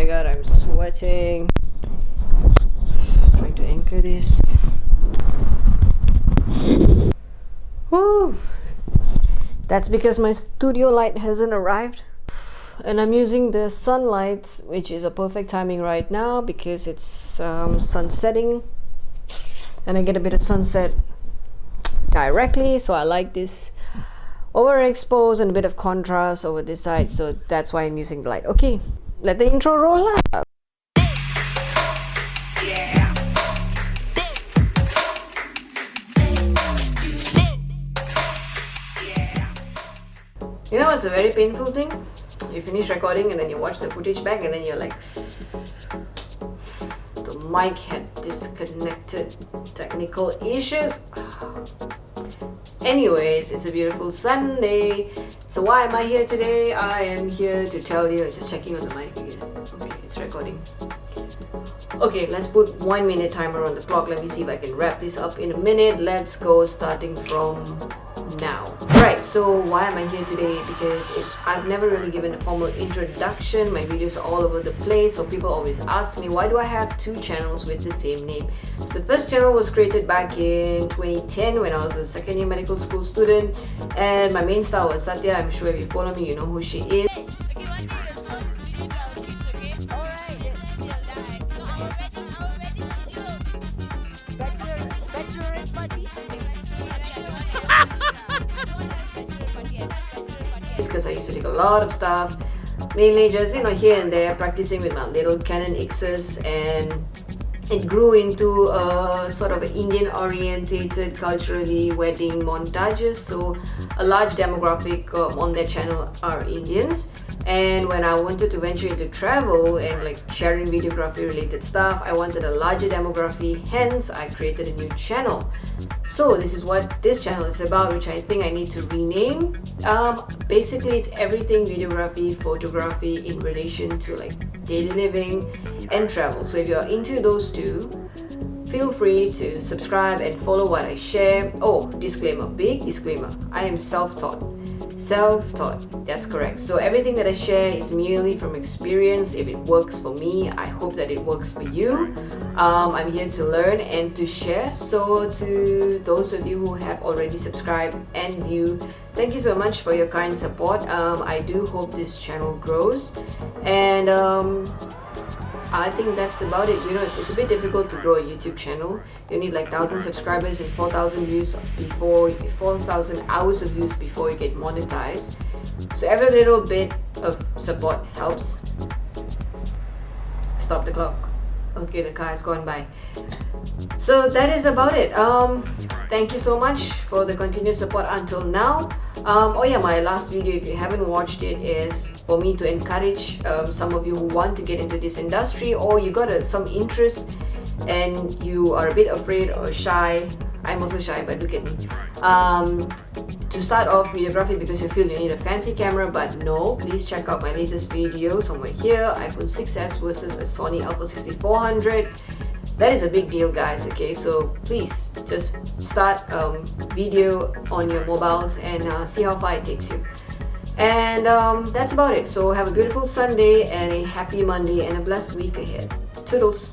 my god, I'm sweating. Trying to anchor this. Woo! That's because my studio light hasn't arrived. And I'm using the sunlight, which is a perfect timing right now because it's sun setting. And I get a bit of sunset directly, so I like this overexposed and a bit of contrast over this side, so that's why I'm using the light. Okay, let the intro roll up. You know what's a very painful thing? You finish recording and then you watch the footage back and then you're like, the mic had disconnected, technical issues. Anyways, it's a beautiful Sunday. So why am I here today? I am here to tell you, just checking on the mic again. Okay, it's recording. Okay, let's put 1 minute timer on the clock. Let me see if I can wrap this up in a minute. Let's go starting from now. Right, so why am I here today? Because I've never really given a formal introduction. My videos are all over the place, so people always ask me, why do I have two channels with the same name? So the first channel was created back in 2010 when I was a second year medical school student, and my main star was Satya. I'm sure if you follow me, you know who she is. Because I used to take a lot of stuff, mainly just here and there, practicing with my little Canon X's, and it grew into a sort of an Indian orientated culturally wedding montages. So a large demographic on that channel are Indians, and when I wanted to venture into travel and like sharing videography related stuff, I wanted a larger demography, hence I created a new channel. So this is what this channel is about, which I think I need to rename. Basically it's everything videography, photography in relation to like daily living and travel. So if you're into those two, feel free to subscribe and follow what I share. Oh, disclaimer, big disclaimer, I am self-taught, that's correct. So everything that I share is merely from experience. If it works for me, I hope that it works for you. I'm here to learn and to share. So to those of you who have already subscribed and viewed, thank you so much for your kind support. I do hope this channel grows, and I think that's about it. It's a bit difficult to grow a YouTube channel. You need like 1,000 subscribers and 4,000 views before 4,000 hours of views before you get monetized. So every little bit of support helps. Stop the clock. Okay, the car has gone by. So that is about it. Thank you so much for the continuous support until now. Oh yeah, my last video, if you haven't watched it, is for me to encourage some of you who want to get into this industry, or you got some interest and you are a bit afraid or shy. I'm also shy, but look at me. To start off videography because you feel you need a fancy camera, but no, please check out my latest video somewhere here, iPhone 6s versus a Sony Alpha 6400. That is a big deal, guys. Okay, so please just start video on your mobiles and see how far it takes you. And that's about it. So have a beautiful Sunday and a happy Monday and a blessed week ahead. Toodles.